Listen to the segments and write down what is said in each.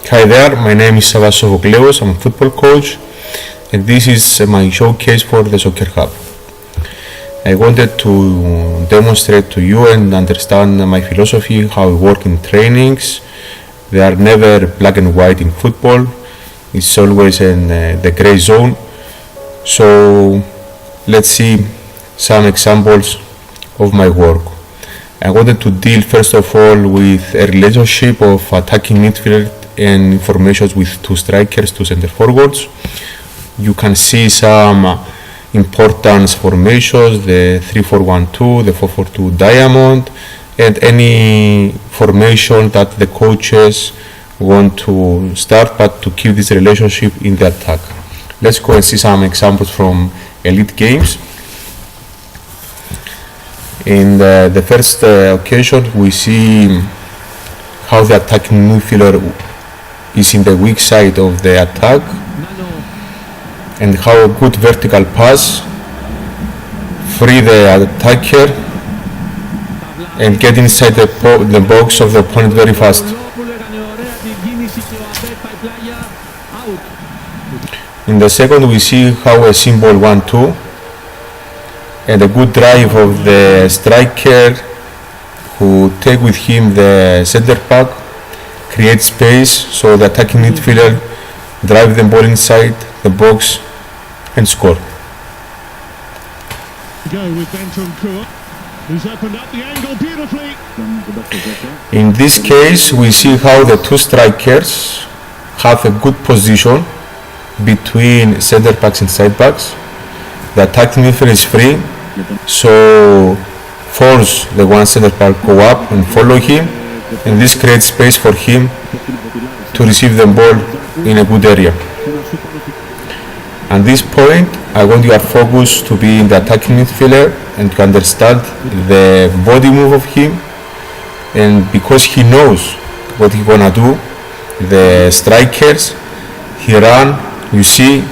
Hi there, my name is Savvas Sofokleous, I'm a football coach, and this is my showcase for the SoccerHub. I wanted to demonstrate to you and understand my philosophy, how I work in trainings. They are never black and white in football, it's always in the gray zone. So let's see some examples of my work. I wanted to deal first of all with a relationship of attacking midfield and information with two strikers, two center forwards. You can see some important formations, the 3-4-1-2, the 4-4-2 diamond, and any formation that the coaches want to start, but to keep this relationship in the attack. Let's go and see some examples from elite games. In the first occasion, we see how the attacking midfielder is in the weak side of the attack, and how a good vertical pass free the attacker and get inside the box of the opponent very fast. In the second, we see how a simple 1-2 and a good drive of the striker who take with him the center back, create space so the attacking midfielder drive the ball inside the box and score. Go with Bentancur, who's opened up the angle beautifully. In this case, we see how the two strikers have a good position between center backs and side backs. The attacking midfielder is free, so force the one center back go up and follow him, and this creates space for him to receive the ball in a good area. At this point, I want your focus to be in the attacking midfielder and to understand the body move of him, and because he knows what he's gonna do, the strikers, he run, you see,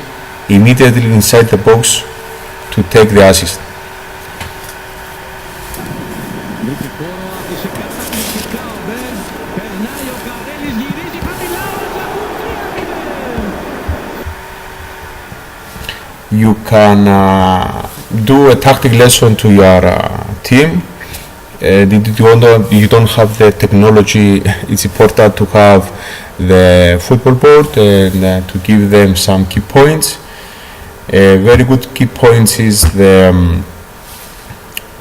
immediately inside the box to take the assist. You can do a tactic lesson to your team. You don't have the technology, it's important to have the football board and to give them some key points. Very good key points is the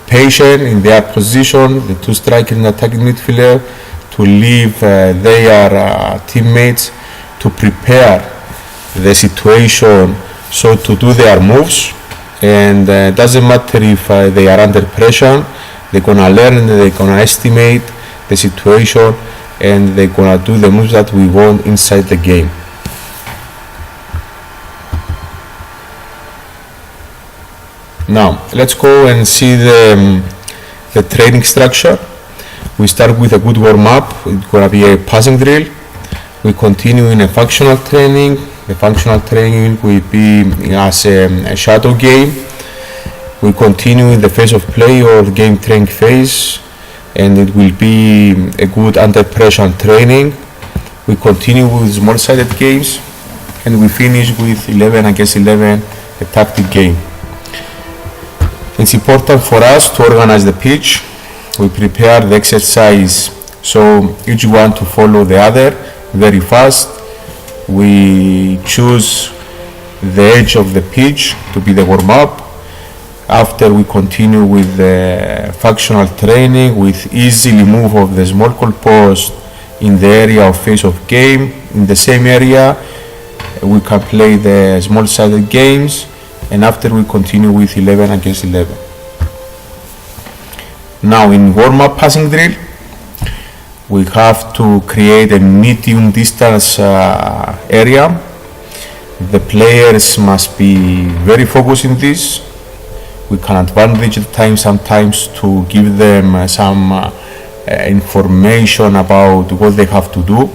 patience in their position, the two strikers and attacking midfielder, to leave their teammates to prepare the situation, so to do their moves, and doesn't matter if they are under pressure, they're gonna learn, they're gonna estimate the situation, and they're gonna do the moves that we want inside the game. Now let's go and see the training structure. We start with a good warm-up. It's gonna be a passing drill. We continue in a functional training. The functional training will be as a shadow game. We continue in the phase of play or game training phase, and it will be a good under pressure training. We continue with small-sided games, and we finish with 11 against 11, a tactic game. It's important for us to organize the pitch. We prepare the exercise so each one to follow the other very fast. We choose the edge of the pitch to be the warm-up. After, we continue with the functional training with easily move of the small goal post in the area of phase of game. In the same area, we can play the small-sided games, and after we continue with 11 against 11. Now in warm-up passing drill, we have to create a medium distance area. The players must be very focused in this. We can advantage the time sometimes to give them some information about what they have to do,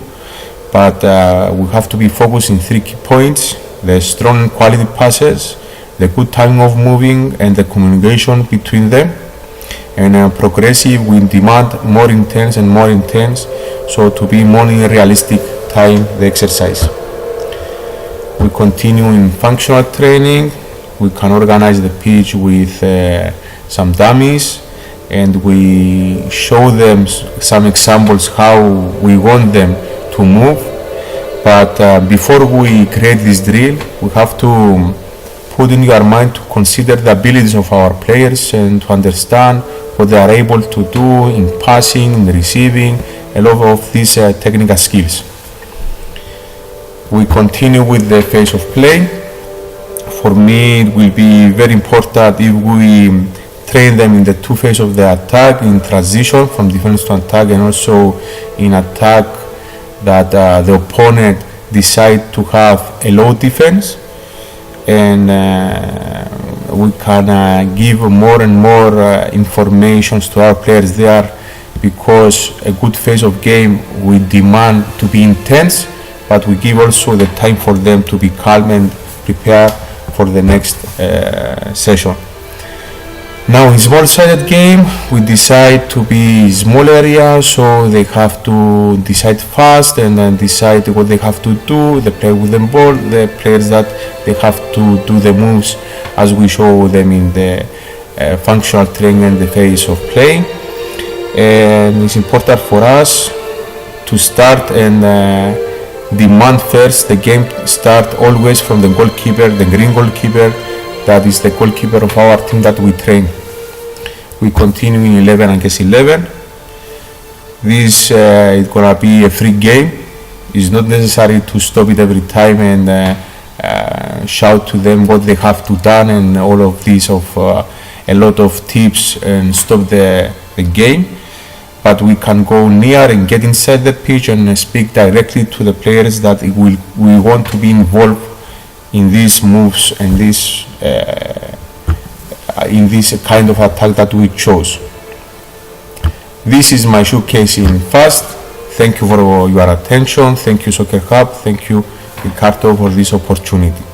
but we have to be focused in 3 key points: the strong quality passes, the good timing of moving, and the communication between them. And progressive, we demand more intense and more intense, so to be more realistic time the exercise. We continue in functional training. We can organize the pitch with some dummies, and we show them some examples how we want them to move. But before we create this drill, we have to put in your mind to consider the abilities of our players and to understand what they are able to do in passing, in receiving, a lot of these technical skills. We continue with the phase of play. For me, it will be very important if we train them in the two phases of the attack, in transition from defense to attack, and also in attack that the opponent decide to have a low defense, and we can give more and more information to our players there, because a good phase of game we demand to be intense, but we give also the time for them to be calm and prepare for the next session. Now, in small-sided game, we decide to be small areas, so they have to decide fast and then decide what they have to do. The player with the ball, the players that they have to do the moves as we show them in the functional training and the phase of play. And it's important for us to start and demand first the game start always from the goalkeeper, the green goalkeeper, that is the goalkeeper of our team that we train. We continue in 11 against 11. This is gonna be a free game. It's not necessary to stop it every time and shout to them what they have to do and all of this of a lot of tips and stop the game. But we can go near and get inside the pitch and speak directly to the players that we want to be involved in these moves and this in this kind of attack that we chose. This is my showcase in fast. Thank you for your attention. Thank you SoccerHub. Thank you Ricardo for this opportunity.